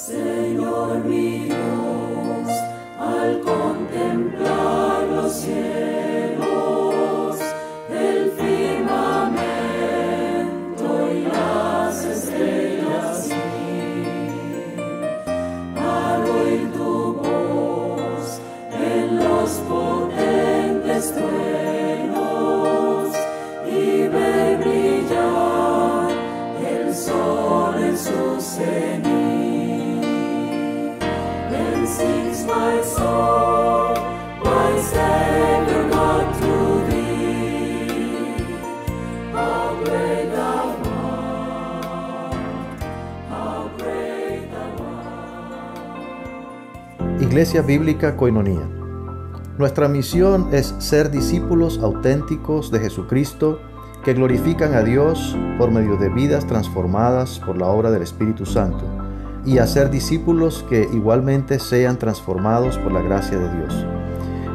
Señor mi Dios, al contemplar los cielos, el firmamento y las estrellas al oír tu voz en los potentes truenos y ver brillar el sol en su cenit. Then sings my soul, my Savior God, to thee. How great thou art, how great thou art. Iglesia Bíblica Koinonía. Nuestra misión es ser discípulos auténticos de Jesucristo que glorifican a Dios por medio de vidas transformadas por la obra del Espíritu Santo, y hacer discípulos que igualmente sean transformados por la gracia de Dios.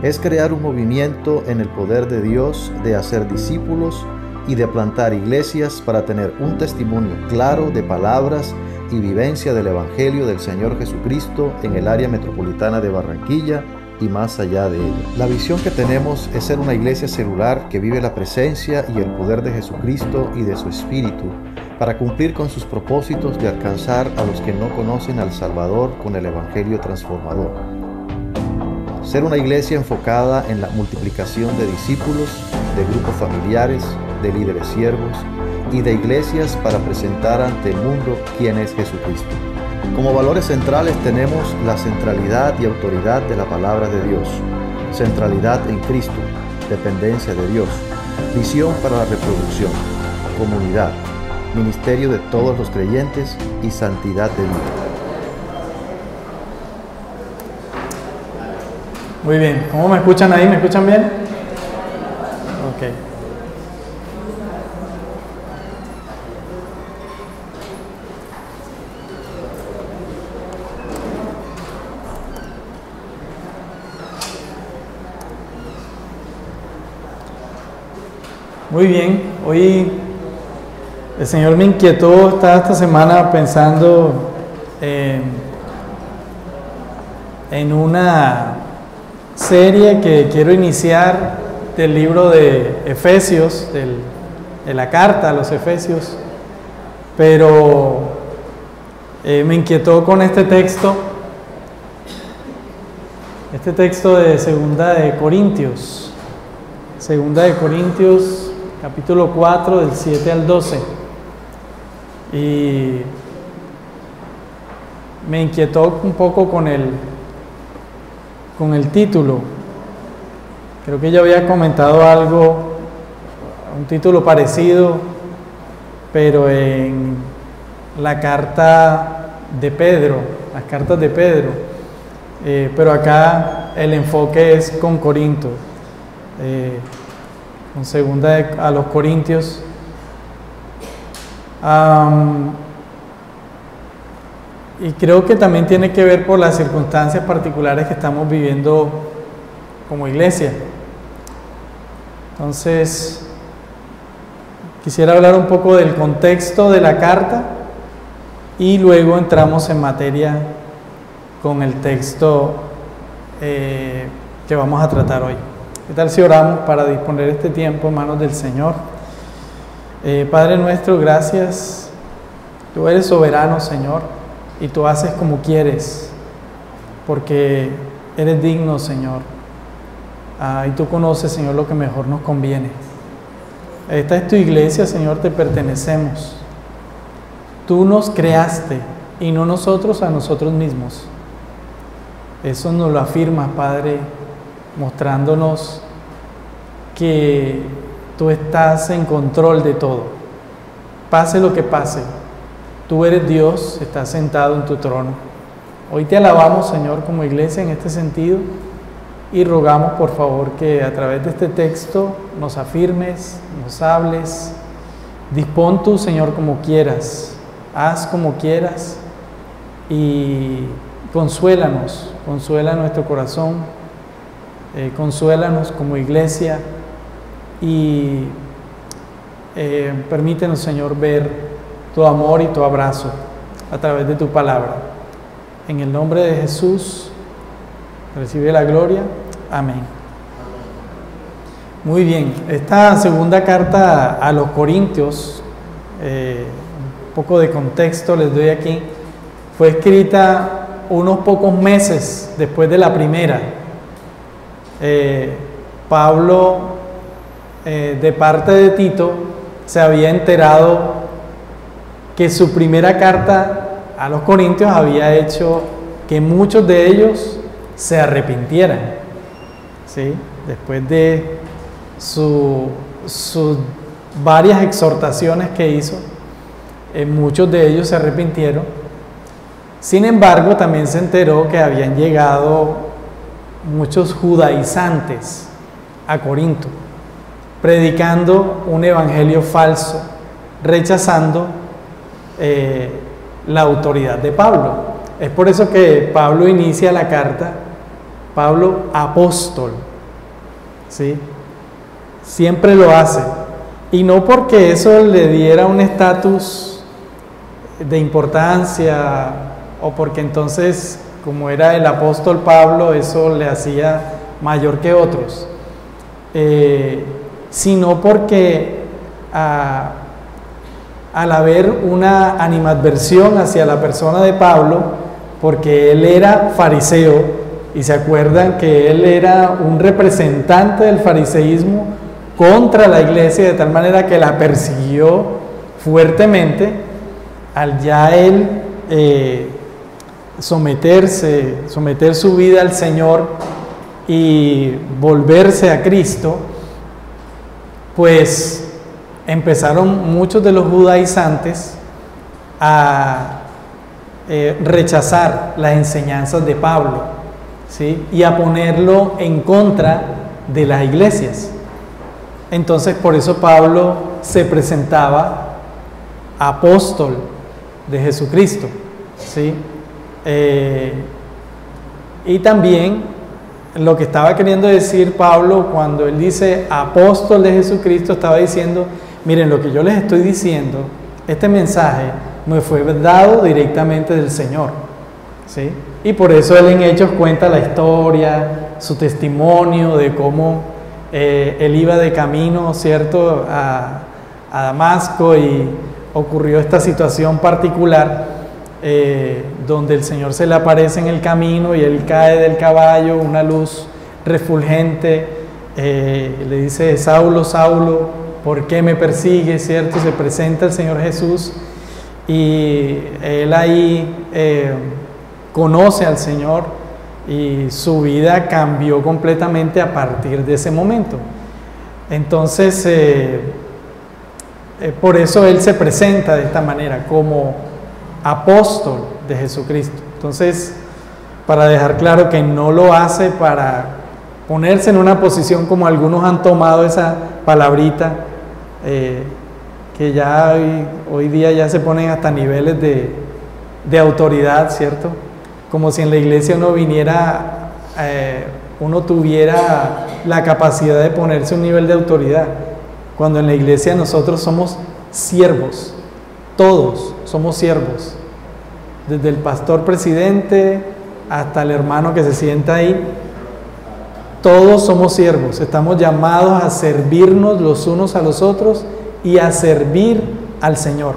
Es crear un movimiento en el poder de Dios de hacer discípulos y de plantar iglesias para tener un testimonio claro de palabras y vivencia del Evangelio del Señor Jesucristo en el área metropolitana de Barranquilla y más allá de ella. La visión que tenemos es ser una iglesia celular que vive la presencia y el poder de Jesucristo y de su Espíritu para cumplir con sus propósitos de alcanzar a los que no conocen al Salvador con el Evangelio transformador. Ser una iglesia enfocada en la multiplicación de discípulos, de grupos familiares, de líderes siervos y de iglesias para presentar ante el mundo quién es Jesucristo. Como valores centrales tenemos la centralidad y autoridad de la palabra de Dios, centralidad en Cristo, dependencia de Dios, visión para la reproducción, comunidad, ministerio de todos los creyentes y santidad de vida. Muy bien, ¿cómo me escuchan ahí? ¿Me escuchan bien? Ok. Muy bien, hoy el Señor me inquietó, estaba esta semana pensando en una serie que quiero iniciar del libro de Efesios, de la carta a los Efesios, pero me inquietó con este texto de Segunda de Corintios, capítulo 4, del 7 al 12. Y me inquietó un poco con el título. Creo que ya había comentado algo, un título parecido, pero en la carta de Pedro, las cartas de Pedro. Pero acá el enfoque es con Corinto, con segunda a los Corintios. Y creo que también tiene que ver por las circunstancias particulares que estamos viviendo como iglesia. Entonces, quisiera hablar un poco del contexto de la carta y luego entramos en materia con el texto que vamos a tratar hoy. ¿Qué tal si oramos para disponer este tiempo en manos del Señor? Padre nuestro, gracias. Tú eres soberano, Señor, y tú haces como quieres, porque eres digno, Señor. Y tú conoces, Señor, lo que mejor nos conviene. Esta es tu iglesia, Señor, te pertenecemos. Tú nos creaste y no nosotros a nosotros mismos. Eso nos lo afirma, Padre, mostrándonos que tú estás en control de todo. Pase lo que pase, tú eres Dios, estás sentado en tu trono. Hoy te alabamos, Señor, como iglesia en este sentido, y rogamos, por favor, que a través de este texto nos afirmes, nos hables. Dispón tú, Señor, como quieras, haz como quieras y consuélanos, consuela nuestro corazón, consuélanos como iglesia y permítenos, Señor, ver tu amor y tu abrazo a través de tu palabra. En el nombre de Jesús, recibe la gloria. Amén. Muy bien, esta segunda carta a los Corintios, un poco de contexto les doy aquí, fue escrita unos pocos meses después de la primera. Pablo, de parte de Tito, se había enterado que su primera carta a los Corintios había hecho que muchos de ellos se arrepintieran, ¿sí? Después de sus varias exhortaciones que hizo, muchos de ellos se arrepintieron. Sin embargo, también se enteró que habían llegado muchos judaizantes a Corinto, predicando un evangelio falso, rechazando la autoridad de Pablo. Es por eso que Pablo inicia la carta, Pablo apóstol, ¿sí? Siempre lo hace, y no porque eso le diera un estatus de importancia, o porque entonces, como era el apóstol Pablo, eso le hacía mayor que otros, sino porque al haber una animadversión hacia la persona de Pablo, porque él era fariseo, y se acuerdan que él era un representante del fariseísmo contra la iglesia, de tal manera que la persiguió fuertemente. Al ya él someter su vida al Señor y volverse a Cristo, pues empezaron muchos de los judaizantes a rechazar las enseñanzas de Pablo, ¿sí? Y a ponerlo en contra de las iglesias. Entonces, por eso Pablo se presentaba apóstol de Jesucristo, ¿sí? Y también lo que estaba queriendo decir Pablo cuando él dice apóstol de Jesucristo, estaba diciendo: miren, lo que yo les estoy diciendo, este mensaje me fue dado directamente del Señor, ¿sí? Y por eso él en Hechos cuenta la historia, su testimonio de cómo él iba de camino, ¿cierto?, a Damasco, y ocurrió esta situación particular donde el Señor se le aparece en el camino y él cae del caballo, una luz refulgente, le dice: Saulo, Saulo, ¿por qué me persigues?, ¿cierto? Se presenta el Señor Jesús y él ahí conoce al Señor, y su vida cambió completamente a partir de ese momento. Entonces, por eso él se presenta de esta manera, como apóstol de Jesucristo. Entonces, para dejar claro que no lo hace para ponerse en una posición como algunos han tomado esa palabrita, que ya hoy día ya se ponen hasta niveles de autoridad, ¿cierto? Como si en la iglesia uno tuviera la capacidad de ponerse un nivel de autoridad, cuando en la iglesia nosotros somos siervos, todos somos siervos, desde el pastor presidente hasta el hermano que se sienta ahí, todos somos siervos, estamos llamados a servirnos los unos a los otros y a servir al Señor,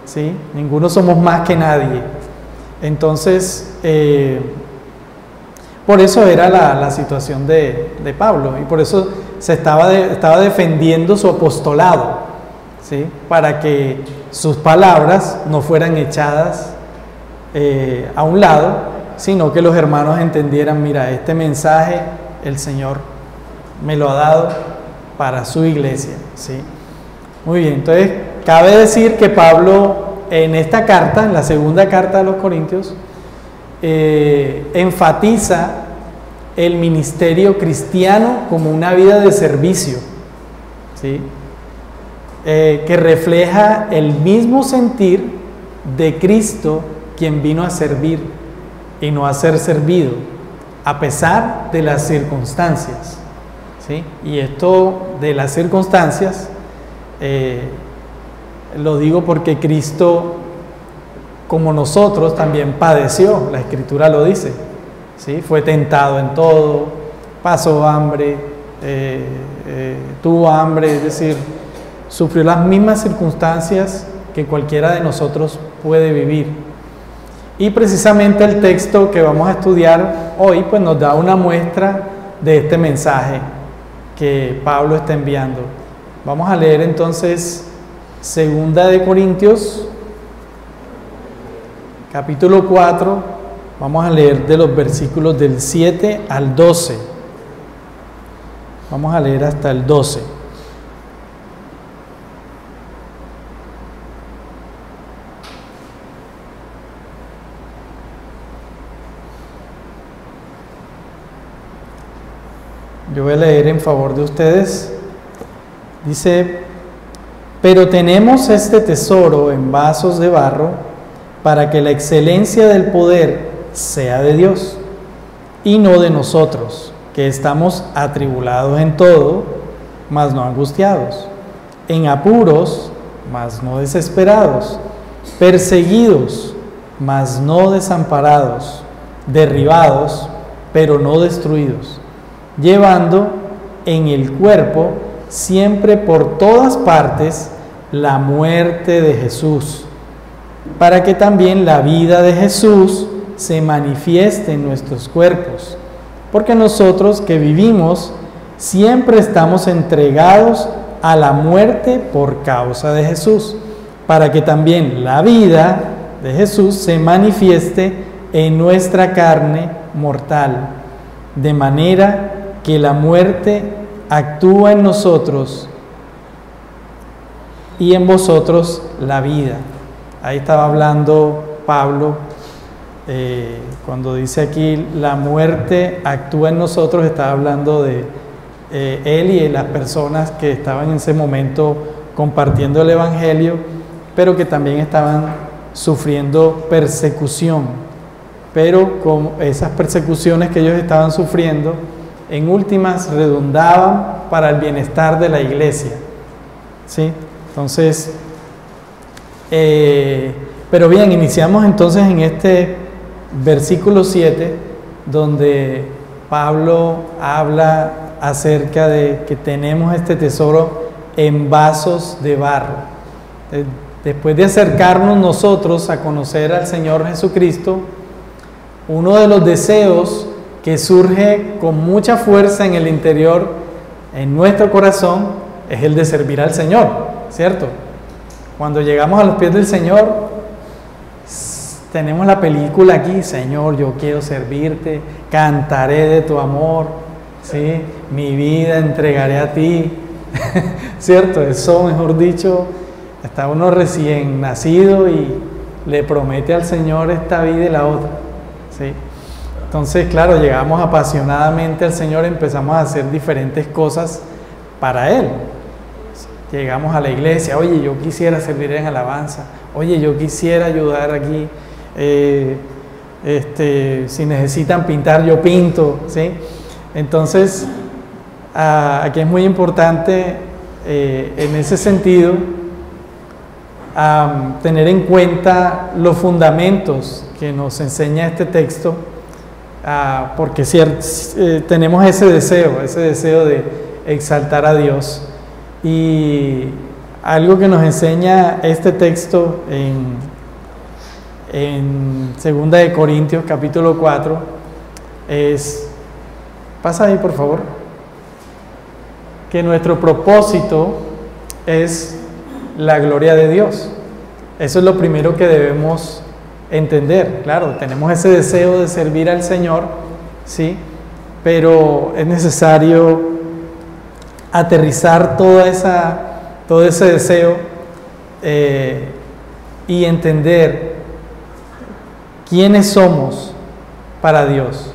¿sí? Ninguno somos más que nadie. Entonces, por eso era la situación de Pablo, y por eso se estaba defendiendo su apostolado, ¿sí? Para que sus palabras no fueran echadas a un lado, sino que los hermanos entendieran: mira, este mensaje el Señor me lo ha dado para su iglesia, ¿sí? Muy bien, entonces cabe decir que Pablo en esta carta, en la segunda carta a los Corintios, enfatiza el ministerio cristiano como una vida de servicio, ¿sí? Que refleja el mismo sentir de Cristo, quien vino a servir y no a ser servido, a pesar de las circunstancias, ¿sí? Y esto de las circunstancias lo digo porque Cristo como nosotros, también padeció, la Escritura lo dice, ¿sí? Fue tentado en todo, pasó hambre, tuvo hambre, es decir, sufrió las mismas circunstancias que cualquiera de nosotros puede vivir. Y precisamente el texto que vamos a estudiar hoy pues nos da una muestra de este mensaje que Pablo está enviando. Vamos a leer entonces 2 Corintios capítulo 4, vamos a leer de los versículos del 7 al 12. Vamos a leer hasta el 12. Yo voy a leer en favor de ustedes. Dice: pero tenemos este tesoro en vasos de barro, para que la excelencia del poder sea de Dios, y no de nosotros, que estamos atribulados en todo, mas no angustiados, en apuros, mas no desesperados, perseguidos, mas no desamparados, derribados, pero no destruidos, llevando en el cuerpo siempre por todas partes la muerte de Jesús, para que también la vida de Jesús se manifieste en nuestros cuerpos, porque nosotros que vivimos siempre estamos entregados a la muerte por causa de Jesús, para que también la vida de Jesús se manifieste en nuestra carne mortal, de manera que la muerte actúa en nosotros y en vosotros la vida. Ahí estaba hablando Pablo, cuando dice aquí la muerte actúa en nosotros, estaba hablando de él y de las personas que estaban en ese momento compartiendo el Evangelio, pero que también estaban sufriendo persecución. Pero con esas persecuciones que ellos estaban sufriendo, en últimas redundaban para el bienestar de la iglesia, ¿sí? Entonces, pero bien, iniciamos entonces en este versículo 7, donde Pablo habla acerca de que tenemos este tesoro en vasos de barro. Después de acercarnos nosotros a conocer al Señor Jesucristo, uno de los deseos que surge con mucha fuerza en el interior, en nuestro corazón, es el de servir al Señor, ¿cierto? Cuando llegamos a los pies del Señor, tenemos la película aquí: Señor, yo quiero servirte, cantaré de tu amor, ¿sí? Mi vida entregaré a ti, ¿cierto? Eso, mejor dicho, está uno recién nacido y le promete al Señor esta vida y la otra, ¿sí? Entonces, claro, llegamos apasionadamente al Señor, empezamos a hacer diferentes cosas para Él. Llegamos a la iglesia: oye, yo quisiera servir en alabanza, oye, yo quisiera ayudar aquí, si necesitan pintar, yo pinto, ¿sí? Entonces, aquí es muy importante en ese sentido tener en cuenta los fundamentos que nos enseña este texto, porque tenemos ese deseo de exaltar a Dios. Y algo que nos enseña este texto en 2 Corintios capítulo 4 es, pasa ahí por favor, que nuestro propósito es la gloria de Dios. Eso es lo primero que debemos entender. Claro, tenemos ese deseo de servir al Señor, ¿sí? Pero es necesario aterrizar todo ese deseo y entender quiénes somos para Dios.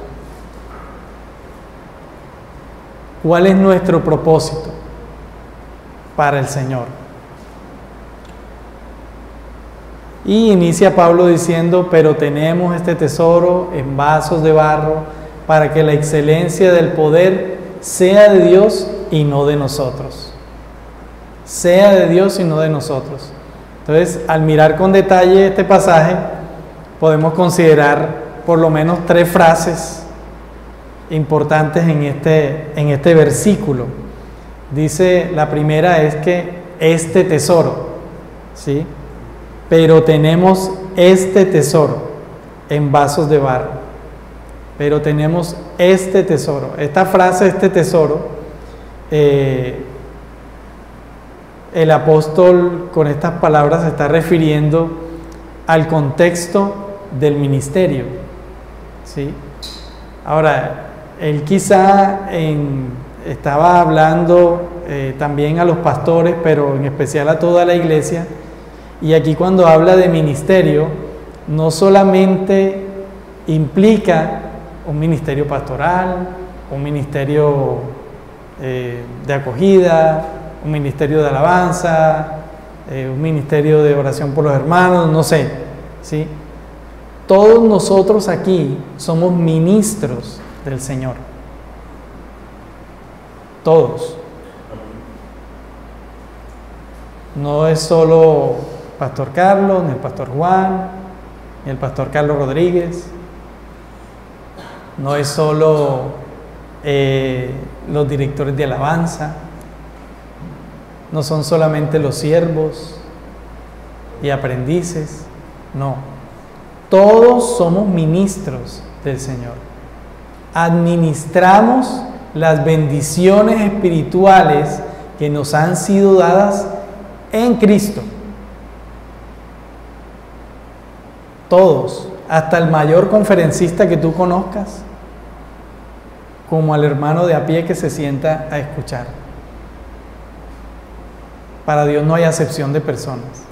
¿Cuál es nuestro propósito para el Señor? Y inicia Pablo diciendo: pero tenemos este tesoro en vasos de barro, para que la excelencia del poder sea de Dios y no de nosotros. Sea de Dios y no de nosotros. Entonces, al mirar con detalle este pasaje, podemos considerar por lo menos 3 frases importantes en este versículo. Dice, la primera es que este tesoro, ¿sí? Pero tenemos este tesoro en vasos de barro. Pero tenemos este tesoro. Esta frase, este tesoro, el apóstol con estas palabras se está refiriendo al contexto del ministerio, ¿sí? Ahora, él quizá estaba hablando también a los pastores, pero en especial a toda la iglesia, y aquí cuando habla de ministerio, no solamente implica un ministerio pastoral, un ministerio de acogida, un ministerio de alabanza, un ministerio de oración por los hermanos, no sé, ¿sí? Todos nosotros aquí somos ministros del Señor. Todos. No es solo Pastor Carlos, ni el Pastor Juan, ni el Pastor Carlos Rodríguez. No es solo los directores de alabanza. No son solamente los siervos y aprendices. No. Todos somos ministros del Señor. Administramos las bendiciones espirituales que nos han sido dadas en Cristo. Todos, hasta el mayor conferencista que tú conozcas, como al hermano de a pie que se sienta a escuchar. Para Dios no hay acepción de personas.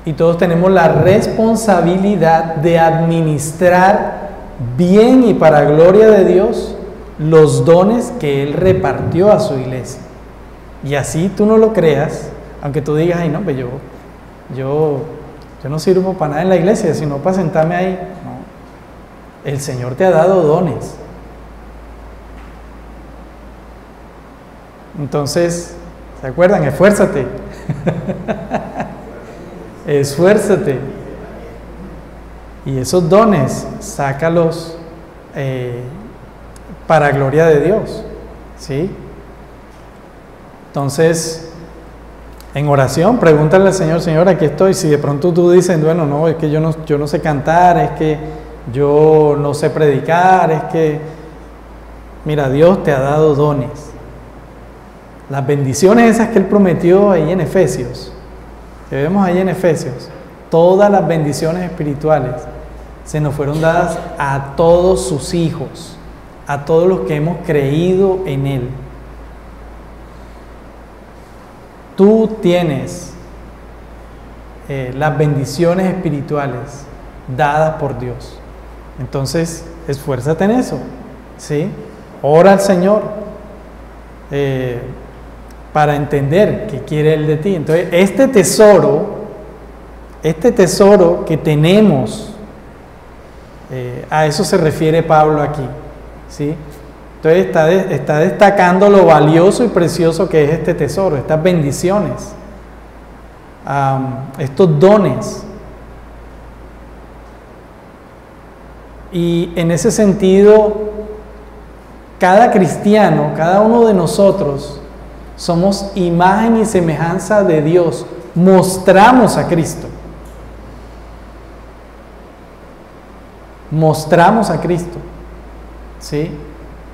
Y todos tenemos la responsabilidad de administrar bien y para gloria de Dios los dones que Él repartió a su iglesia. Y así tú no lo creas, aunque tú digas, ay no, pues yo no sirvo para nada en la iglesia, sino para sentarme ahí. No. El Señor te ha dado dones. Entonces, ¿se acuerdan? Esfuérzate. Esfuérzate. Y esos dones, sácalos para gloria de Dios. ¿Sí? Entonces, en oración, pregúntale al Señor, Señor, aquí estoy. Si de pronto tú dices, bueno, no, es que yo no sé cantar, es que yo no sé predicar, es que, mira, Dios te ha dado dones. Las bendiciones esas que Él prometió ahí en Efesios, que vemos ahí en Efesios, todas las bendiciones espirituales se nos fueron dadas a todos sus hijos, a todos los que hemos creído en Él. Tú tienes las bendiciones espirituales dadas por Dios. Entonces, esfuérzate en eso, ¿sí? Ora al Señor para entender qué quiere Él de ti. Entonces, este tesoro que tenemos, a eso se refiere Pablo aquí, ¿sí? Entonces está destacando lo valioso y precioso que es este tesoro, estas bendiciones, estos dones. Y en ese sentido, cada cristiano, cada uno de nosotros, somos imagen y semejanza de Dios, mostramos a Cristo. Mostramos a Cristo, ¿sí?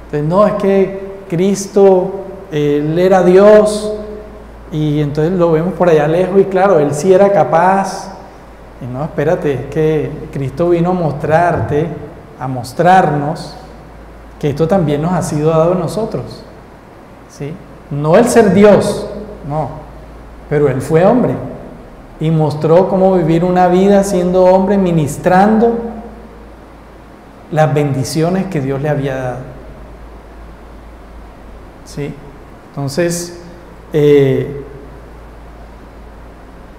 Entonces, no, es que Cristo, Él era Dios, y entonces lo vemos por allá lejos, y claro, Él sí era capaz. Y no, espérate, es que Cristo vino a mostrarte, a mostrarnos que esto también nos ha sido dado a nosotros, ¿sí? No el ser Dios, no, pero Él fue hombre y mostró cómo vivir una vida siendo hombre, ministrando las bendiciones que Dios le había dado, ¿sí? Entonces,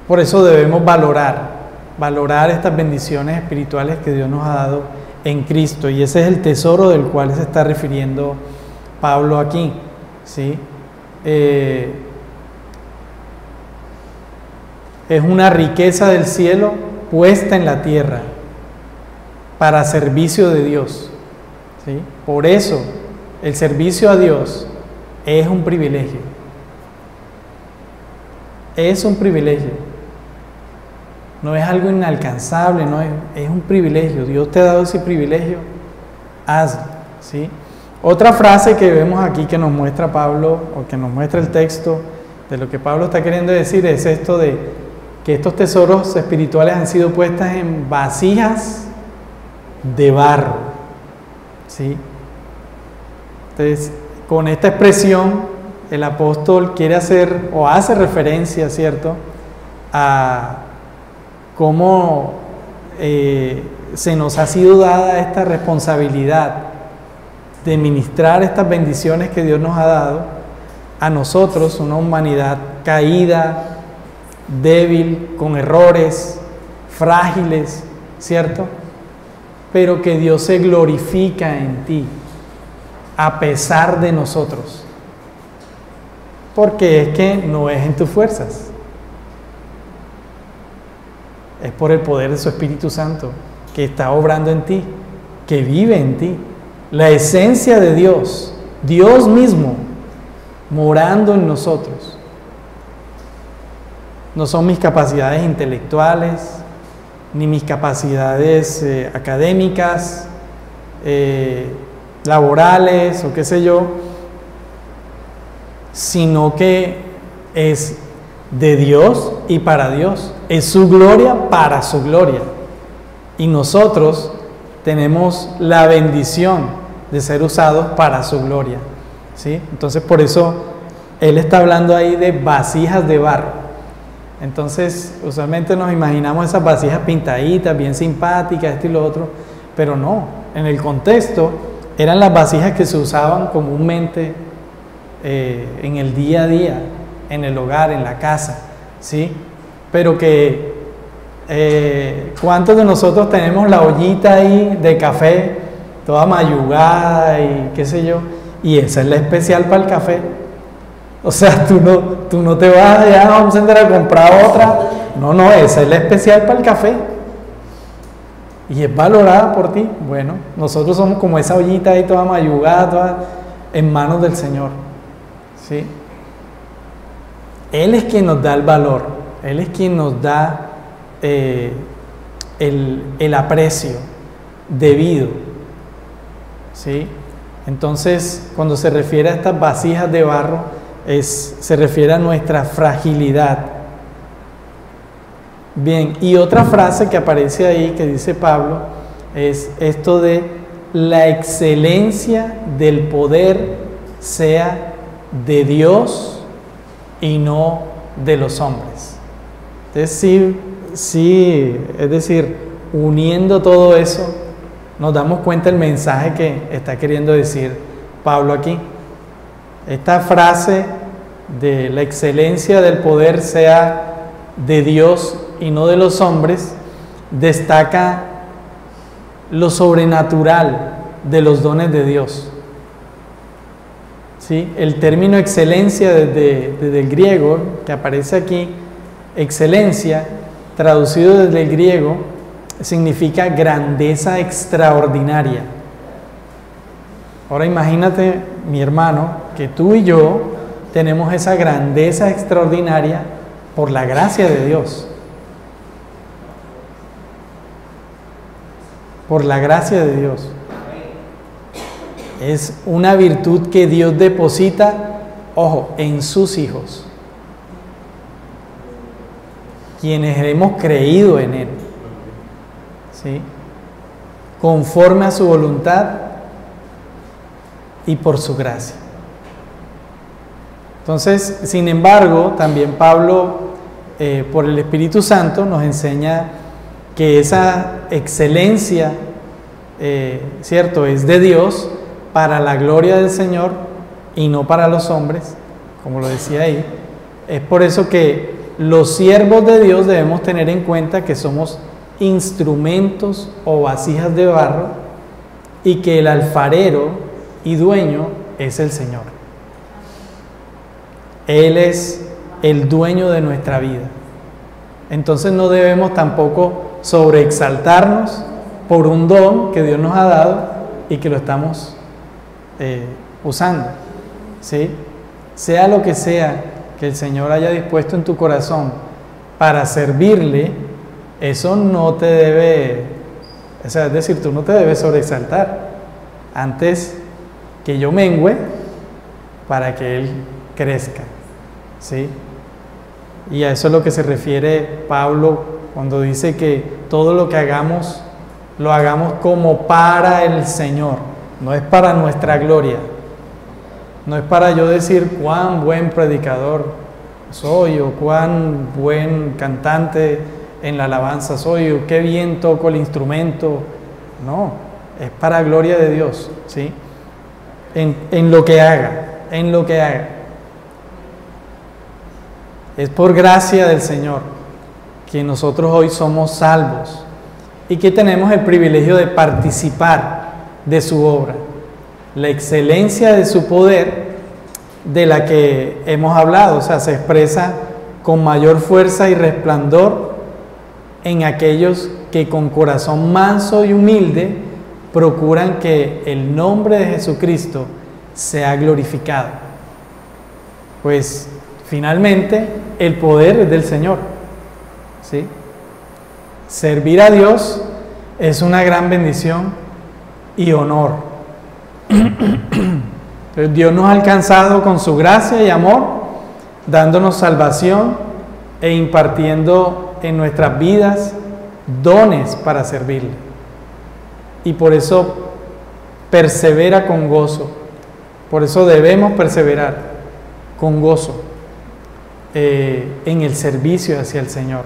por eso debemos valorar estas bendiciones espirituales que Dios nos ha dado en Cristo, y ese es el tesoro del cual se está refiriendo Pablo aquí, ¿sí? Es una riqueza del cielo puesta en la tierra para servicio de Dios, ¿sí? Por eso el servicio a Dios es un privilegio. Es un privilegio. No es algo inalcanzable, no es un privilegio. Dios te ha dado ese privilegio, hazlo, ¿sí? Otra frase que vemos aquí que nos muestra Pablo, o que nos muestra el texto de lo que Pablo está queriendo decir, es esto de que estos tesoros espirituales han sido puestas en vasijas de barro, ¿sí? Entonces, con esta expresión, el apóstol quiere hacer, o hace referencia, ¿cierto?, a cómo se nos ha sido dada esta responsabilidad de ministrar estas bendiciones que Dios nos ha dado a nosotros, una humanidad caída, débil, con errores, frágiles, ¿cierto? Pero que Dios se glorifica en ti, a pesar de nosotros. Porque es que no es en tus fuerzas. Es por el poder de su Espíritu Santo que está obrando en ti, que vive en ti. La esencia de Dios, Dios mismo, morando en nosotros. No son mis capacidades intelectuales, ni mis capacidades académicas, laborales o qué sé yo, sino que es de Dios y para Dios. Es su gloria para su gloria. Y nosotros tenemos la bendición de ser usados para su gloria, ¿sí? Entonces, por eso él está hablando ahí de vasijas de barro. Entonces, usualmente nos imaginamos esas vasijas pintaditas, bien simpáticas, esto y lo otro, pero no, en el contexto eran las vasijas que se usaban comúnmente en el día a día, en el hogar, en la casa, ¿sí? Pero que ¿cuántos de nosotros tenemos la ollita ahí de café, toda mayugada y qué sé yo? Y esa es la especial para el café. O sea, tú no te vas allá a Home Center a comprar otra. No, esa es la especial para el café. Y es valorada por ti. Bueno, nosotros somos como esa ollita ahí toda mayugada, toda en manos del Señor, ¿sí? Él es quien nos da el valor. Él es quien nos da el aprecio debido, ¿sí? Entonces, cuando se refiere a estas vasijas de barro, se refiere a nuestra fragilidad. Bien, y otra frase que aparece ahí, que dice Pablo, es esto de la excelencia del poder sea de Dios y no de los hombres. Entonces, sí, es decir, uniendo todo eso, nos damos cuenta del mensaje que está queriendo decir Pablo aquí. Esta frase de la excelencia del poder sea de Dios y no de los hombres destaca lo sobrenatural de los dones de Dios. ¿Sí? El término excelencia desde el griego que aparece aquí, excelencia, traducido desde el griego, significa grandeza extraordinaria. Ahora imagínate, mi hermano, que tú y yo tenemos esa grandeza extraordinaria por la gracia de Dios. Por la gracia de Dios. Es una virtud que Dios deposita, ojo, en sus hijos, quienes hemos creído en Él, ¿sí? Conforme a su voluntad y por su gracia. Entonces, sin embargo, también Pablo, por el Espíritu Santo, nos enseña que esa excelencia, cierto, es de Dios para la gloria del Señor y no para los hombres, como lo decía ahí. Es por eso que los siervos de Dios debemos tener en cuenta que somos instrumentos o vasijas de barro y que el alfarero y dueño es el Señor. Él es el dueño de nuestra vida. Entonces no debemos tampoco sobreexaltarnos por un don que Dios nos ha dado y que lo estamos usando, ¿sí? Sea lo que sea que el Señor haya dispuesto en tu corazón para servirle, eso no te debe, o sea, es decir, tú no te debes sobreexaltar. Antes que yo mengüe para que Él crezca, ¿sí? Y a eso es lo que se refiere Pablo cuando dice que todo lo que hagamos, lo hagamos como para el Señor, no es para nuestra gloria, no es para yo decir cuán buen predicador soy o cuán buen cantante en la alabanza soy o qué bien toco el instrumento, no, es para gloria de Dios, ¿sí? En lo que haga, en lo que haga. Es por gracia del Señor que nosotros hoy somos salvos y que tenemos el privilegio de participar de su obra. La excelencia de su poder, de la que hemos hablado, o sea, se expresa con mayor fuerza y resplandor en aquellos que con corazón manso y humilde procuran que el nombre de Jesucristo sea glorificado. Pues finalmente el poder es del Señor, ¿sí? Servir a Dios es una gran bendición y honor. Entonces, Dios nos ha alcanzado con su gracia y amor, dándonos salvación e impartiendo en nuestras vidas dones para servirle. Y por eso persevera con gozo. Por eso debemos perseverar con gozo en el servicio hacia el Señor,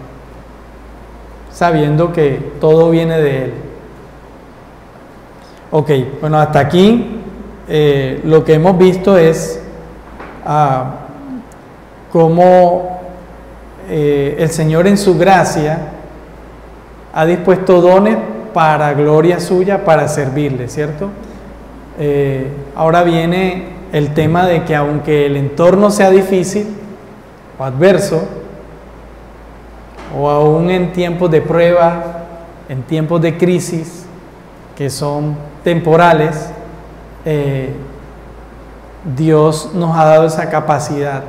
sabiendo que todo viene de Él. Ok, bueno, hasta aquí lo que hemos visto es cómo el Señor en su gracia ha dispuesto dones para gloria suya, para servirle, ¿cierto? Ahora viene el tema de que aunque el entorno sea difícil o adverso, o aún en tiempos de prueba, en tiempos de crisis, que son temporales, Dios nos ha dado esa capacidad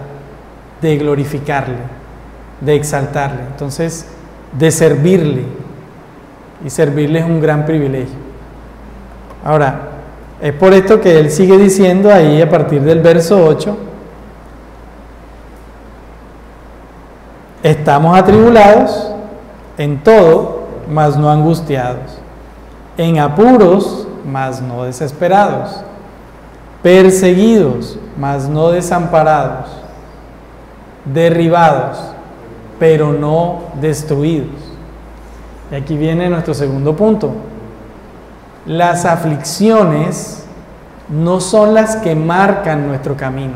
de glorificarle, de exaltarle, entonces de servirle, y servirle es un gran privilegio. Ahora, es por esto que él sigue diciendo ahí a partir del verso 8, estamos atribulados en todo, mas no angustiados, en apuros, mas no desesperados, perseguidos, mas no desamparados, derribados, pero no destruidos. Y aquí viene nuestro segundo punto. Las aflicciones no son las que marcan nuestro camino.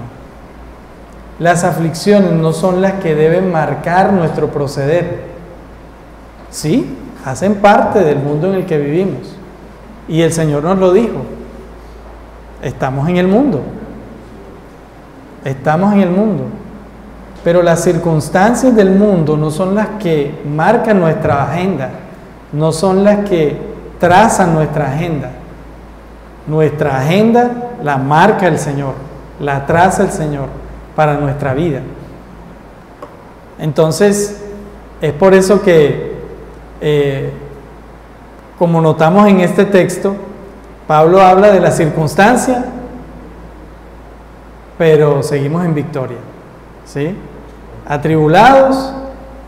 Las aflicciones no son las que deben marcar nuestro proceder. Sí, hacen parte del mundo en el que vivimos. Y el Señor nos lo dijo. Estamos en el mundo. Estamos en el mundo. Pero las circunstancias del mundo no son las que marcan nuestra agenda. No son las que trazan nuestra agenda. Nuestra agenda la marca el Señor, la traza el Señor para nuestra vida. Entonces, es por eso que, como notamos en este texto, Pablo habla de la circunstancia, pero seguimos en victoria, ¿sí? Atribulados,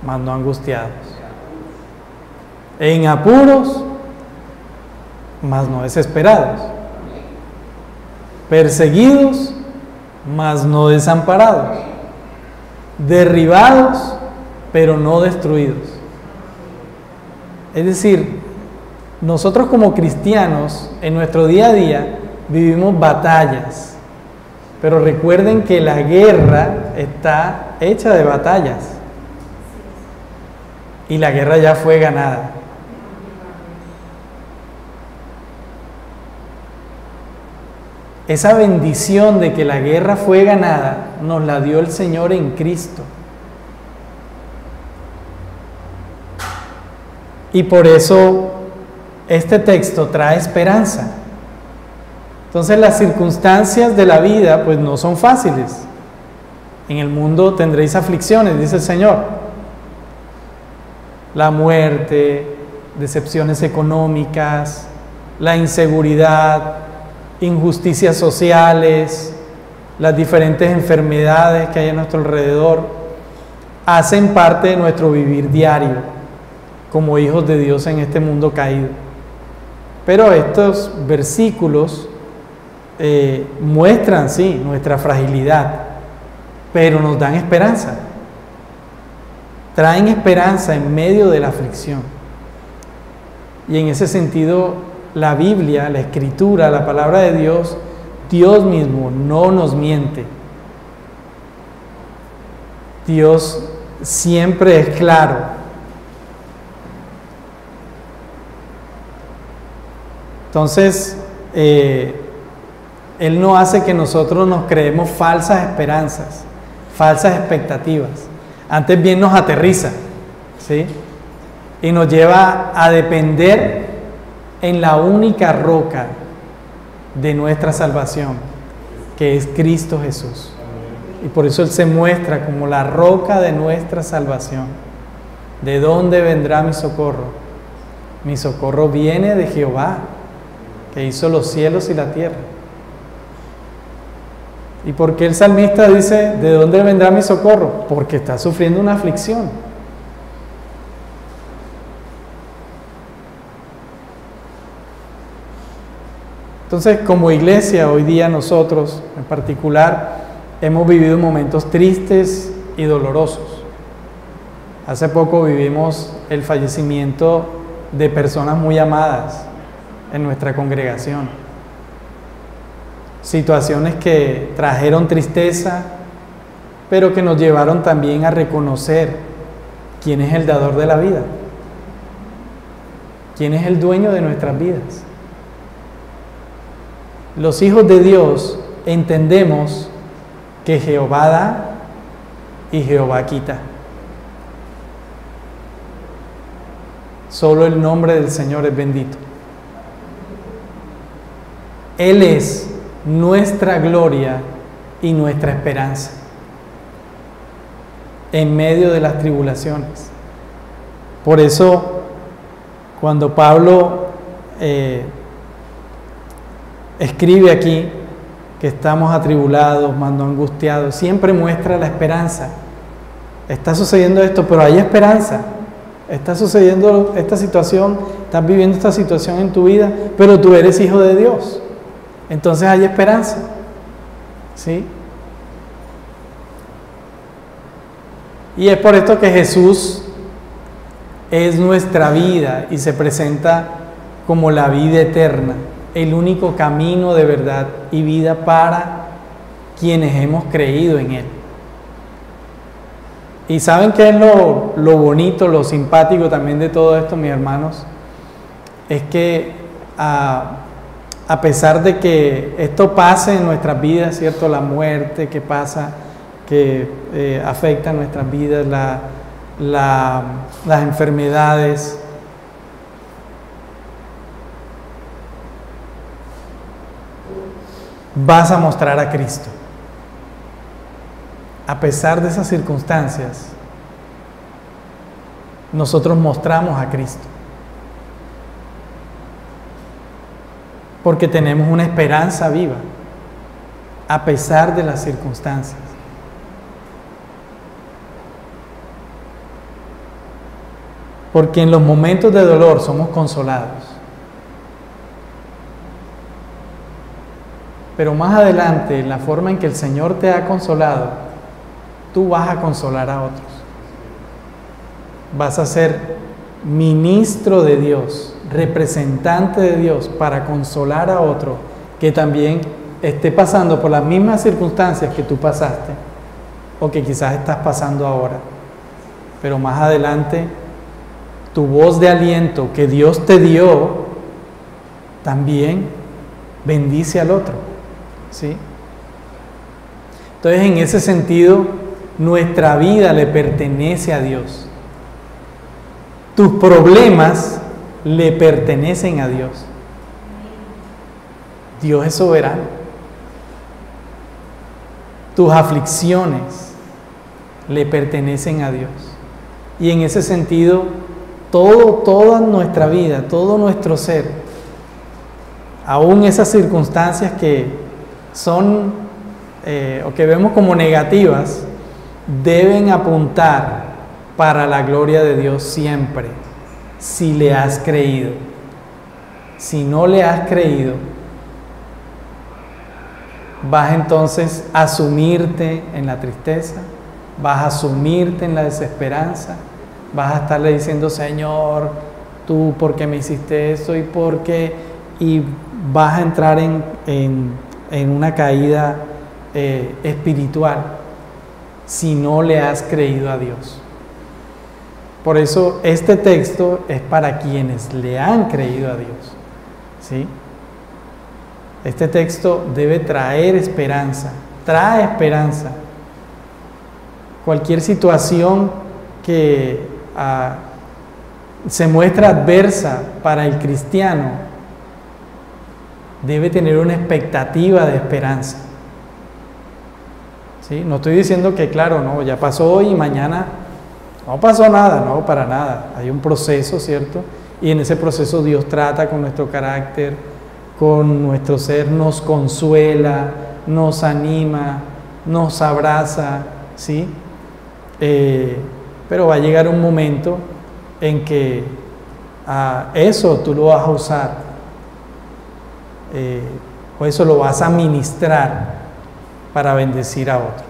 mas no angustiados. En apuros, mas no desesperados. Perseguidos, mas no desamparados. Derribados, pero no destruidos. Es decir, nosotros como cristianos, en nuestro día a día, vivimos batallas. Pero recuerden que la guerra está hecha de batallas. Y la guerra ya fue ganada. Esa bendición de que la guerra fue ganada nos la dio el Señor en Cristo. Y por eso este texto trae esperanza. Entonces las circunstancias de la vida pues no son fáciles. En el mundo tendréis aflicciones, dice el Señor. La muerte, decepciones económicas, la inseguridad, injusticias sociales, las diferentes enfermedades que hay a nuestro alrededor, hacen parte de nuestro vivir diario como hijos de Dios en este mundo caído. Pero estos versículos muestran, sí, nuestra fragilidad, pero nos dan esperanza. Traen esperanza en medio de la aflicción. Y en ese sentido, la Biblia, la Escritura, la palabra de Dios, Dios mismo no nos miente. Dios siempre es claro. Entonces, Él no hace que nosotros nos creemos falsas esperanzas, falsas expectativas. Antes bien nos aterriza, ¿sí? Y nos lleva a depender en la única roca de nuestra salvación, que es Cristo Jesús. Y por eso Él se muestra como la roca de nuestra salvación. ¿De dónde vendrá mi socorro? Mi socorro viene de Jehová, que hizo los cielos y la tierra. ¿Y por qué el salmista dice, ¿de dónde vendrá mi socorro? Porque está sufriendo una aflicción. Entonces, como iglesia, hoy día nosotros, en particular, hemos vivido momentos tristes y dolorosos. Hace poco vivimos el fallecimiento de personas muy amadas en nuestra congregación. Situaciones que trajeron tristeza, pero que nos llevaron también a reconocer quién es el dador de la vida, quién es el dueño de nuestras vidas. Los hijos de Dios entendemos que Jehová da y Jehová quita. Solo el nombre del Señor es bendito. Él es nuestra gloria y nuestra esperanza en medio de las tribulaciones. Por eso, cuando Pablo escribe aquí que estamos atribulados, mando angustiados, siempre muestra la esperanza. Está sucediendo esto, pero hay esperanza. Está sucediendo esta situación, estás viviendo esta situación en tu vida, pero tú eres hijo de Dios. Entonces hay esperanza, ¿sí? Y es por esto que Jesús es nuestra vida y se presenta como la vida eterna, el único camino de verdad y vida para quienes hemos creído en Él. Y ¿saben qué es lo bonito, lo simpático también de todo esto, mis hermanos? Es que a pesar de que esto pase en nuestras vidas, ¿cierto? La muerte que pasa, que afecta nuestras vidas, las enfermedades. Vas a mostrar a Cristo. A pesar de esas circunstancias, nosotros mostramos a Cristo. Porque tenemos una esperanza viva, a pesar de las circunstancias. Porque en los momentos de dolor somos consolados. Pero más adelante, en la forma en que el Señor te ha consolado, tú vas a consolar a otros. Vas a ser ministro de Dios, representante de Dios para consolar a otro que también esté pasando por las mismas circunstancias que tú pasaste o que quizás estás pasando ahora. Pero más adelante, tu voz de aliento que Dios te dio también bendice al otro, ¿sí? Entonces, en ese sentido, nuestra vida le pertenece a Dios. tus problemas le pertenecen a Dios. Dios es soberano. Tus aflicciones le pertenecen a Dios. Y en ese sentido, toda nuestra vida, todo nuestro ser, aún esas circunstancias que son o que vemos como negativas, deben apuntar para la gloria de Dios siempre, si le has creído. Si no le has creído, vas entonces a sumirte en la tristeza, vas a sumirte en la desesperanza, vas a estarle diciendo: Señor, tú, ¿por qué me hiciste eso? ¿Y por qué? Y vas a entrar en una caída espiritual si no le has creído a Dios. Por eso este texto es para quienes le han creído a Dios, ¿sí? Este texto debe traer esperanza, trae esperanza. Cualquier situación que se muestra adversa para el cristiano debe tener una expectativa de esperanza. ¿Sí? No estoy diciendo que, claro, no, ya pasó hoy y mañana no pasó nada, no, para nada. Hay un proceso, ¿cierto? Y en ese proceso Dios trata con nuestro carácter, con nuestro ser, nos consuela, nos anima, nos abraza, ¿sí? Pero va a llegar un momento en que eso tú lo vas a usar, o eso lo vas a ministrar para bendecir a otros.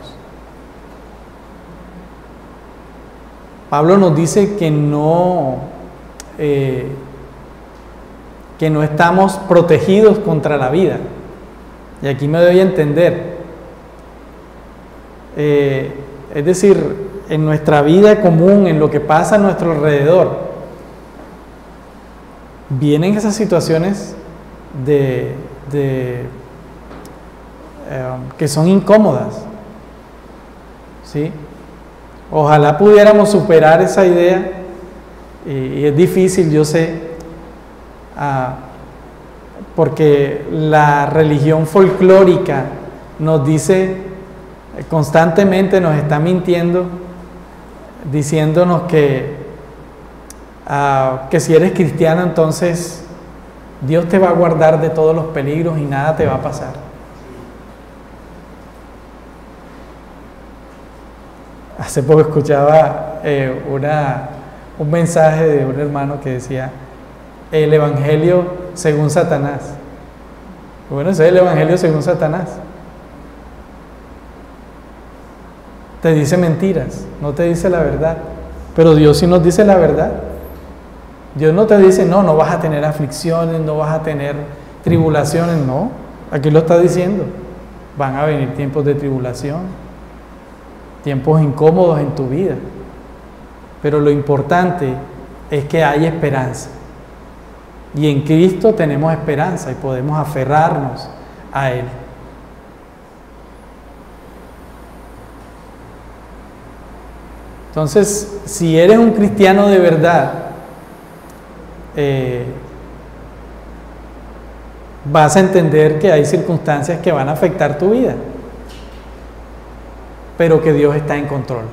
Pablo nos dice que no estamos protegidos contra la vida. Y aquí me doy a entender. Es decir, en nuestra vida común, en lo que pasa a nuestro alrededor, vienen esas situaciones que son incómodas, ¿sí? Ojalá pudiéramos superar esa idea, y es difícil, yo sé, porque la religión folclórica nos dice, constantemente nos está mintiendo, diciéndonos que si eres cristiano, entonces Dios te va a guardar de todos los peligros y nada te va a pasar. Hace poco escuchaba un mensaje de un hermano que decía: el Evangelio según Satanás. Bueno, ese es el Evangelio según Satanás. Te dice mentiras, no te dice la verdad. Pero Dios sí nos dice la verdad. Dios no te dice: no vas a tener aflicciones, no vas a tener tribulaciones. No, aquí lo está diciendo. Van a venir tiempos de tribulación, tiempos incómodos en tu vida. Pero lo importante es que hay esperanza. Y en Cristo tenemos esperanza y podemos aferrarnos a Él. Entonces, si eres un cristiano de verdad, vas a entender que hay circunstancias que van a afectar tu vida, pero que Dios está en control.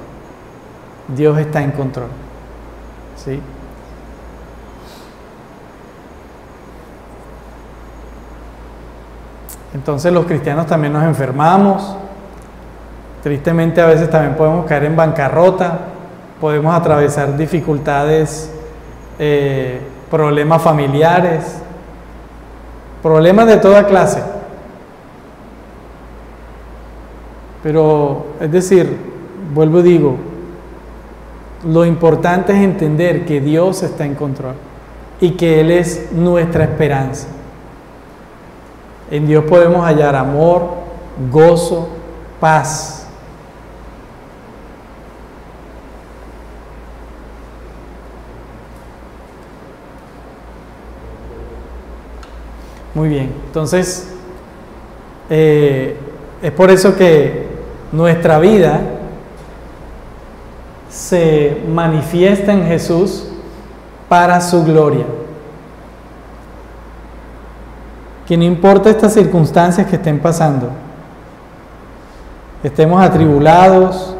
Dios está en control, ¿sí? Entonces los cristianos también nos enfermamos. Tristemente a veces también podemos caer en bancarrota, podemos atravesar dificultades, problemas familiares, problemas de toda clase. Pero, es decir, vuelvo y digo, lo importante es entender que Dios está en control y que Él es nuestra esperanza. En Dios podemos hallar amor, gozo, paz. Muy bien, entonces es por eso que nuestra vida se manifiesta en Jesús para su gloria. Que no importa estas circunstancias que estén pasando, que estemos atribulados,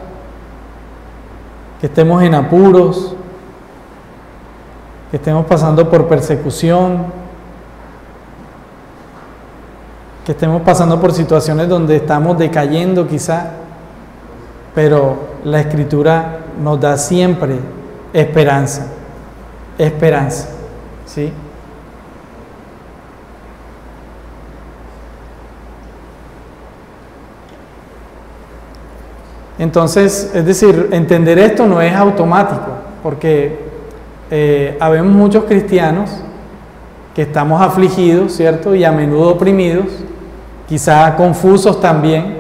que estemos en apuros, que estemos pasando por persecución, que estemos pasando por situaciones donde estamos decayendo quizá, pero la Escritura nos da siempre esperanza, ¿sí? Entonces, es decir, entender esto no es automático, porque habemos muchos cristianos que estamos afligidos, ¿cierto? Y a menudo oprimidos, quizá confusos también.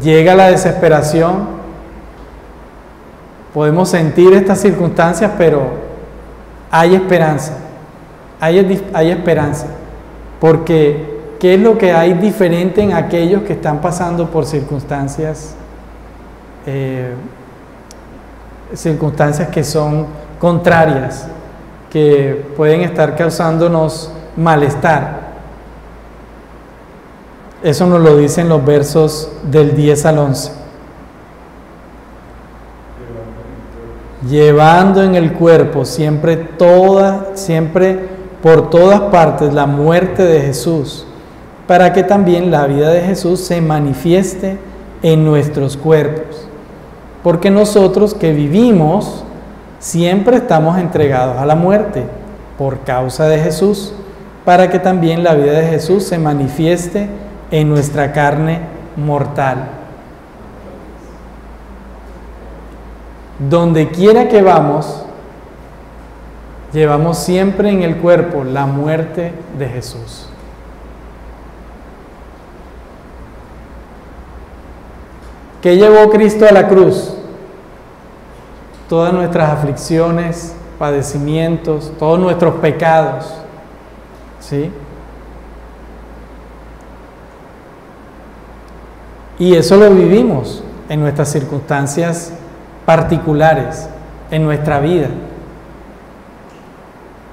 Llega la desesperación, podemos sentir estas circunstancias, pero hay esperanza, hay esperanza, porque ¿qué es lo que hay diferente en aquellos que están pasando por circunstancias que son contrarias, que pueden estar causándonos malestar? Eso nos lo dicen los versos del 10 al 11. Llevando en el cuerpo siempre por todas partes la muerte de Jesús, para que también la vida de Jesús se manifieste en nuestros cuerpos. Porque nosotros que vivimos siempre estamos entregados a la muerte por causa de Jesús, para que también la vida de Jesús se manifieste en nuestra carne mortal. Donde quiera que vamos, llevamos siempre en el cuerpo la muerte de Jesús. ¿Qué llevó Cristo a la cruz? Todas nuestras aflicciones, padecimientos, todos nuestros pecados, ¿sí? Y eso lo vivimos en nuestras circunstancias particulares, en nuestra vida.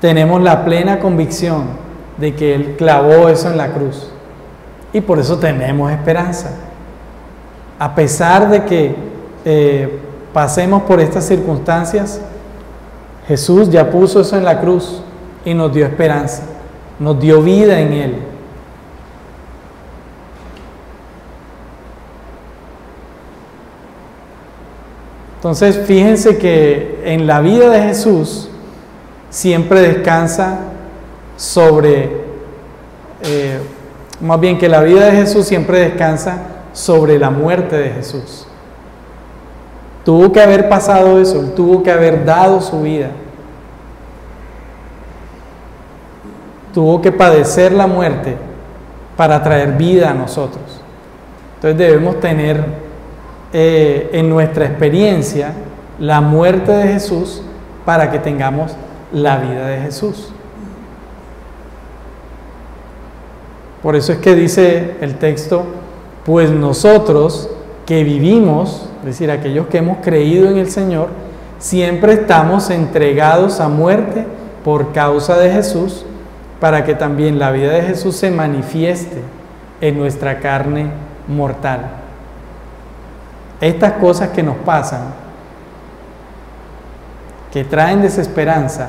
Tenemos la plena convicción de que Él clavó eso en la cruz, y por eso tenemos esperanza. A pesar de que pasemos por estas circunstancias, Jesús ya puso eso en la cruz y nos dio esperanza, nos dio vida en Él. Entonces, fíjense que en la vida de Jesús siempre descansa sobre, más bien que la vida de Jesús siempre descansa sobre la muerte de Jesús. Tuvo que haber pasado eso, Él tuvo que haber dado su vida. Tuvo que padecer la muerte para traer vida a nosotros. Entonces debemos tener en nuestra experiencia la muerte de Jesús para que tengamos la vida de Jesús. Por eso es que dice el texto, pues nosotros que vivimos, es decir, aquellos que hemos creído en el Señor, siempre estamos entregados a muerte por causa de Jesús, para que también la vida de Jesús se manifieste en nuestra carne mortal. Estas cosas que nos pasan, que traen desesperanza,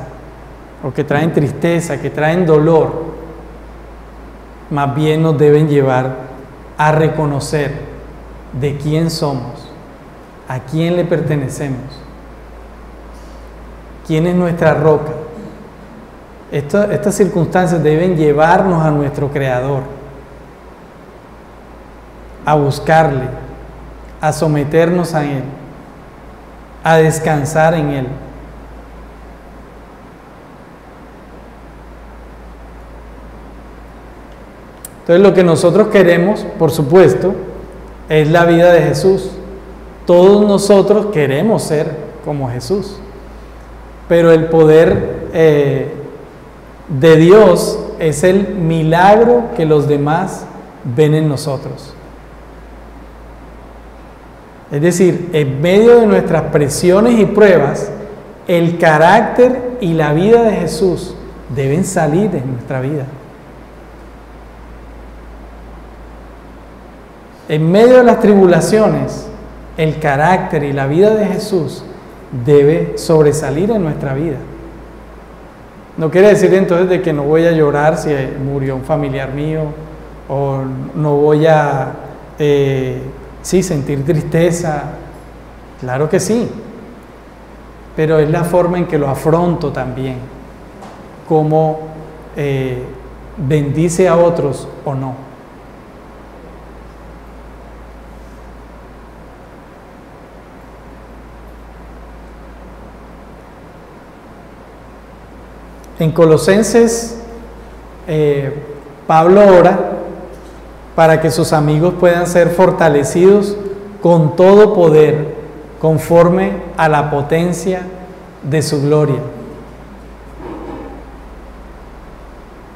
o que traen tristeza, que traen dolor, más bien nos deben llevar a reconocer de quién somos, a quién le pertenecemos, quién es nuestra roca. Estas circunstancias deben llevarnos a nuestro Creador, a buscarle, a someternos a Él, a descansar en Él. Entonces, lo que nosotros queremos, por supuesto, es la vida de Jesús. Todos nosotros queremos ser como Jesús, pero el poder de Dios es el milagro que los demás ven en nosotros. Es decir, en medio de nuestras presiones y pruebas, el carácter y la vida de Jesús deben salir de nuestra vida. En medio de las tribulaciones, el carácter y la vida de Jesús debe sobresalir en nuestra vida. No quiere decir entonces de que no voy a llorar si murió un familiar mío, o no voy a sentir tristeza. Claro que sí, pero es la forma en que lo afronto también, cómo bendice a otros o no. En Colosenses, Pablo ora para que sus amigos puedan ser fortalecidos con todo poder, conforme a la potencia de su gloria.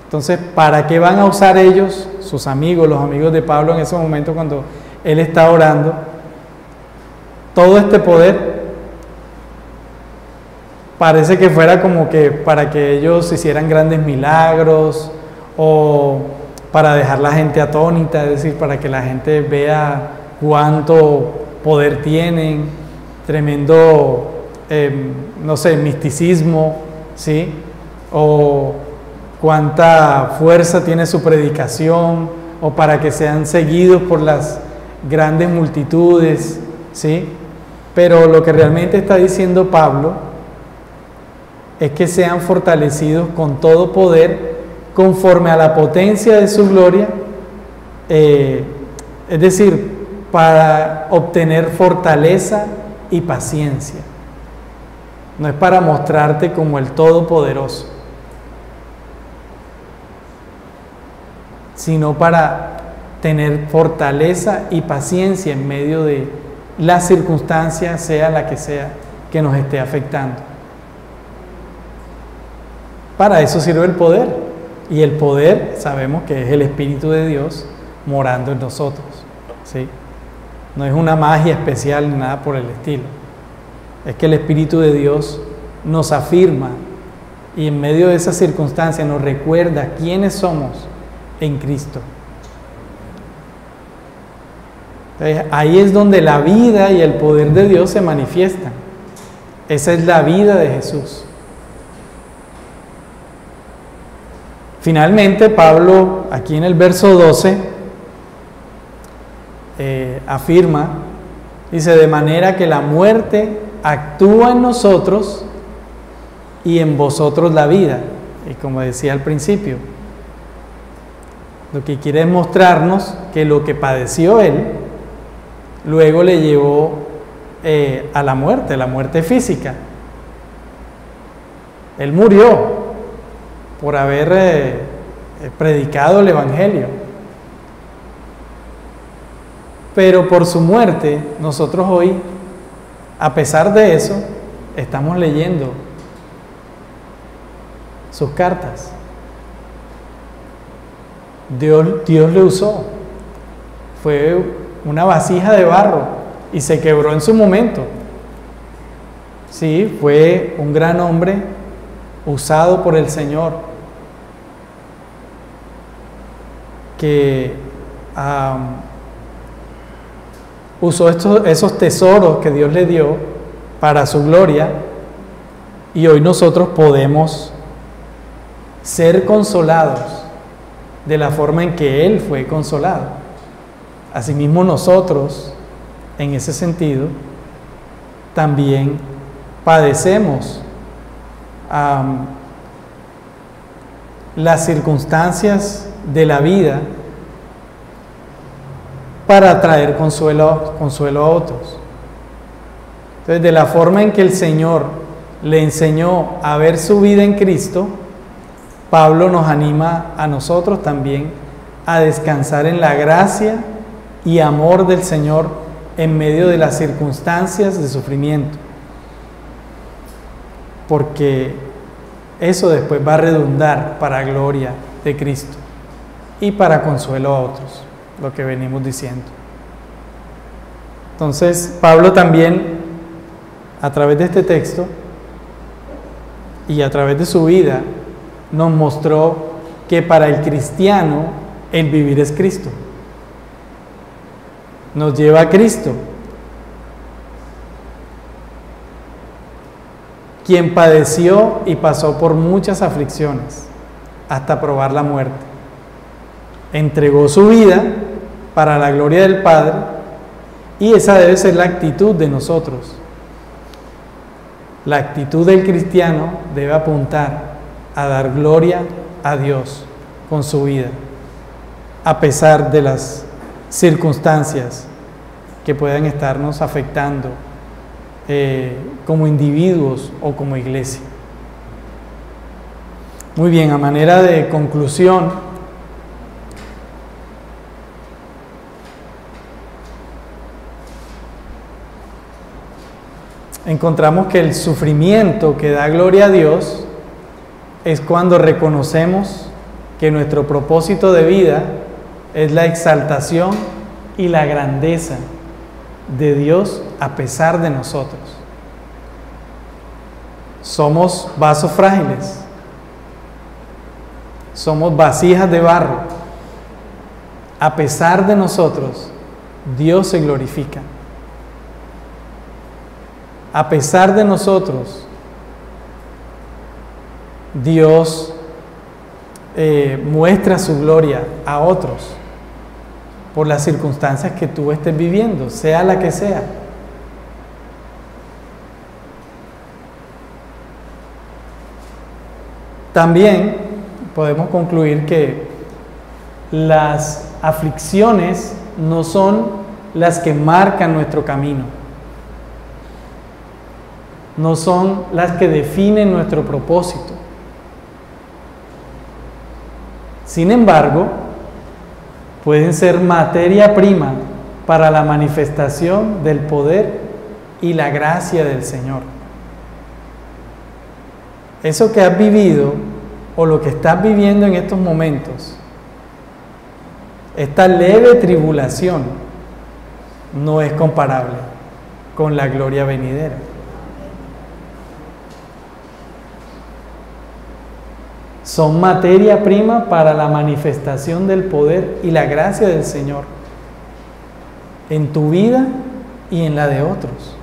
Entonces, ¿para qué van a usar ellos, sus amigos, los amigos de Pablo en ese momento cuando él está orando, todo este poder? Parece que fuera como que para que ellos hicieran grandes milagros o para dejar la gente atónita, es decir, para que la gente vea cuánto poder tienen, tremendo, misticismo, ¿sí? O cuánta fuerza tiene su predicación, o para que sean seguidos por las grandes multitudes, ¿sí? Pero lo que realmente está diciendo Pablo es que sean fortalecidos con todo poder conforme a la potencia de su gloria, es decir, para obtener fortaleza y paciencia. No es para mostrarte como el Todopoderoso, sino para tener fortaleza y paciencia en medio de las circunstancias, sea la que sea, que nos esté afectando. Para eso sirve el poder, y el poder sabemos que es el Espíritu de Dios morando en nosotros, ¿sí? No es una magia especial ni nada por el estilo, es que el Espíritu de Dios nos afirma y en medio de esas circunstancias nos recuerda quiénes somos en Cristo. Entonces, ahí es donde la vida y el poder de Dios se manifiestan. Esa es la vida de Jesús. Finalmente, Pablo, aquí en el verso 12, afirma, dice, de manera que la muerte actúa en nosotros y en vosotros la vida. Y como decía al principio, lo que quiere es mostrarnos que lo que padeció él, luego le llevó a la muerte física. Él murió por haber predicado el Evangelio. Pero por su muerte, nosotros hoy, a pesar de eso, estamos leyendo sus cartas. Dios le usó. Fue una vasija de barro y se quebró en su momento. Sí, fue un gran hombre usado por el Señor, que usó esos tesoros que Dios le dio para su gloria, y hoy nosotros podemos ser consolados de la forma en que Él fue consolado. Asimismo nosotros, en ese sentido, también padecemos las circunstancias de la vida para traer consuelo a otros. Entonces, de la forma en que el Señor le enseñó a ver su vida en Cristo, Pablo nos anima a nosotros también a descansar en la gracia y amor del Señor en medio de las circunstancias de sufrimiento, porque eso después va a redundar para gloria de Cristo y para consuelo a otros, lo que venimos diciendo. Entonces, Pablo también, a través de este texto, y a través de su vida nos mostró que para el cristiano el vivir es Cristo. Nos lleva a Cristo, quien padeció y pasó por muchas aflicciones hasta probar la muerte. Entregó su vida para la gloria del Padre, y esa debe ser la actitud de nosotros. La actitud del cristiano debe apuntar a dar gloria a Dios con su vida, a pesar de las circunstancias que puedan estarnos afectando como individuos o como iglesia. Muy bien, a manera de conclusión, encontramos que el sufrimiento que da gloria a Dios es cuando reconocemos que nuestro propósito de vida es la exaltación y la grandeza de Dios a pesar de nosotros. Somos vasos frágiles, somos vasijas de barro. A pesar de nosotros, Dios se glorifica. A pesar de nosotros, Dios muestra su gloria a otros por las circunstancias que tú estés viviendo, sea la que sea. También podemos concluir que las aflicciones no son las que marcan nuestro camino, no son las que definen nuestro propósito. Sin embargo, pueden ser materia prima para la manifestación del poder y la gracia del Señor. Eso que has vivido o lo que estás viviendo en estos momentos, esta leve tribulación, no es comparable con la gloria venidera. Son materia prima para la manifestación del poder y la gracia del Señor en tu vida y en la de otros.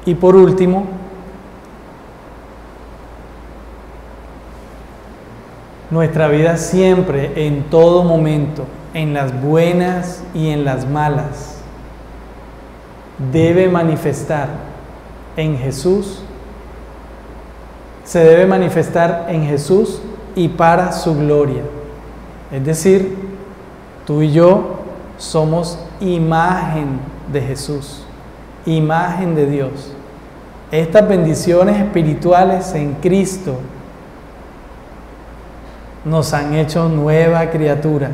Y por último, nuestra vida siempre, en todo momento, en las buenas y en las malas, debe manifestar en Jesús, se debe manifestar en Jesús y para su gloria. Es decir, tú y yo somos imagen de Jesús, imagen de Dios. Estas bendiciones espirituales en Cristo nos han hecho nueva criatura,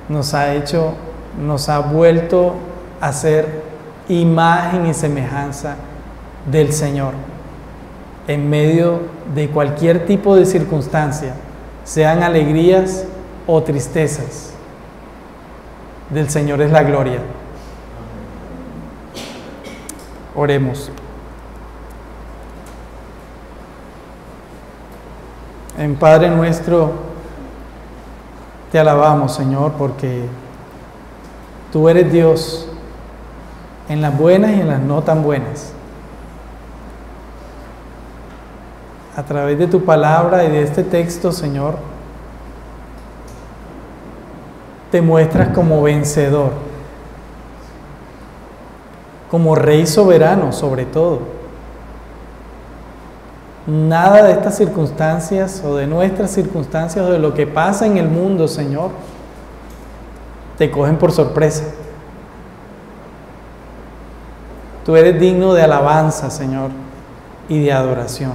nos ha vuelto a ser imagen y semejanza del Señor en medio de cualquier tipo de circunstancia, sean alegrías o tristezas. Del Señor es la gloria. Oremos. En Padre nuestro, te alabamos, Señor, porque tú eres Dios en las buenas y en las no tan buenas. A través de tu palabra y de este texto, Señor, te muestras como vencedor, como Rey soberano sobre todo. Nada de estas circunstancias o de nuestras circunstancias o de lo que pasa en el mundo, Señor, te cogen por sorpresa. Tú eres digno de alabanza, Señor, y de adoración.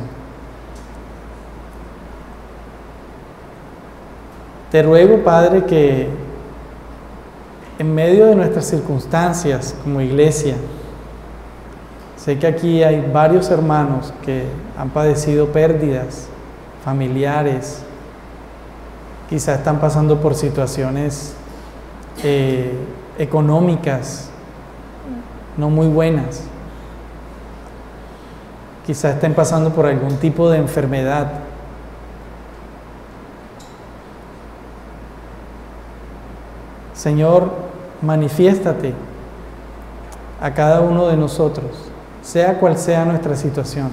Te ruego, Padre, que en medio de nuestras circunstancias como iglesia, sé que aquí hay varios hermanos que han padecido pérdidas familiares, quizás están pasando por situaciones económicas no muy buenas. Quizás estén pasando por algún tipo de enfermedad. Señor, manifiéstate a cada uno de nosotros, sea cual sea nuestra situación,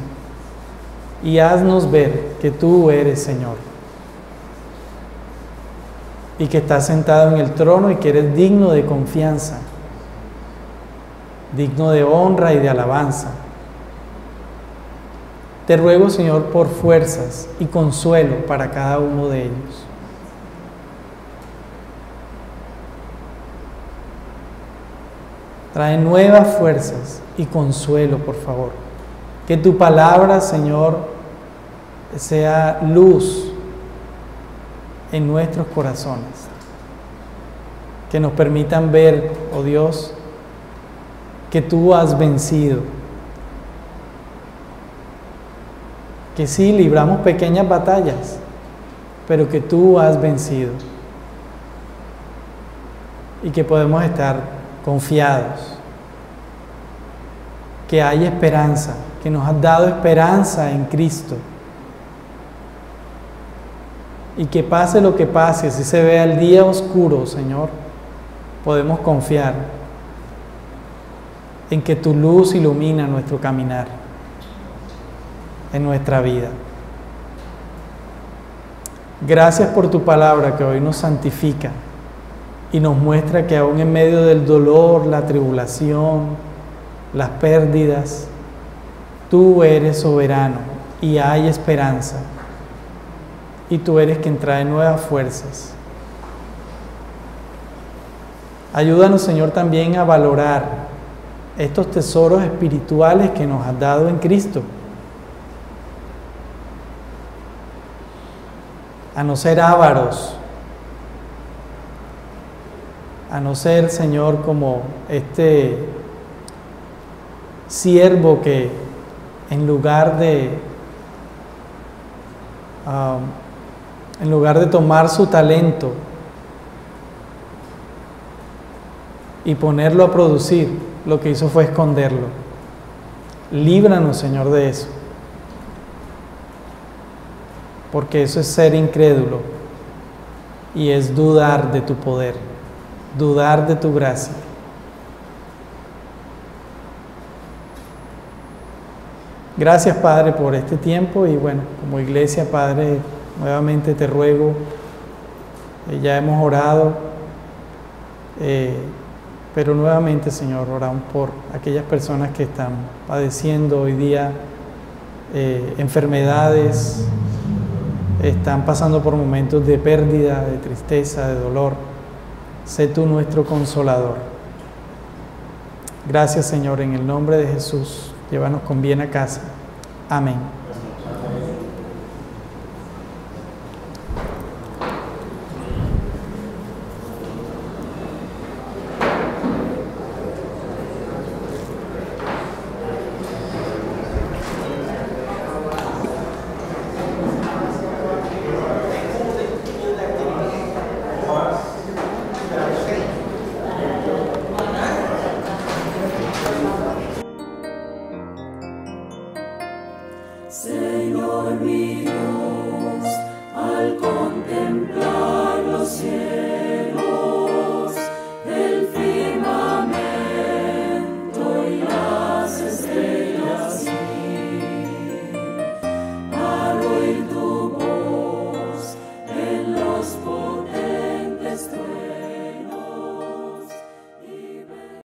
y haznos ver que tú eres Señor, y que estás sentado en el trono y que eres digno de confianza, digno de honra y de alabanza. Te ruego, Señor, por fuerzas y consuelo para cada uno de ellos. Trae nuevas fuerzas y consuelo, por favor. Que tu palabra, Señor, sea luz en nuestros corazones. Que nos permitan ver, oh Dios, que tú has vencido. Que sí, libramos pequeñas batallas, pero que tú has vencido. Y que podemos estar confiados. Que hay esperanza, que nos has dado esperanza en Cristo. Y que pase lo que pase, si se vea el día oscuro, Señor, podemos confiar en que tu luz ilumina nuestro caminar, en nuestra vida. Gracias por tu palabra que hoy nos santifica y nos muestra que aún en medio del dolor, la tribulación, las pérdidas, tú eres soberano y hay esperanza. Y tú eres quien trae nuevas fuerzas. Ayúdanos, Señor, también a valorar estos tesoros espirituales que nos has dado en Cristo. A no ser ávaros, a no ser, Señor, como este siervo que en lugar de tomar su talento y ponerlo a producir, lo que hizo fue esconderlo. Líbranos, Señor, de eso. Porque eso es ser incrédulo y es dudar de tu poder, dudar de tu gracia. Gracias, Padre, por este tiempo y bueno, como iglesia, Padre, nuevamente te ruego, ya hemos orado, pero nuevamente, Señor, oramos por aquellas personas que están padeciendo hoy día enfermedades, están pasando por momentos de pérdida, de tristeza, de dolor. Sé tú nuestro consolador. Gracias, Señor, en el nombre de Jesús. Llévanos con bien a casa. Amén. Señor mi Dios, al contemplar los cielos,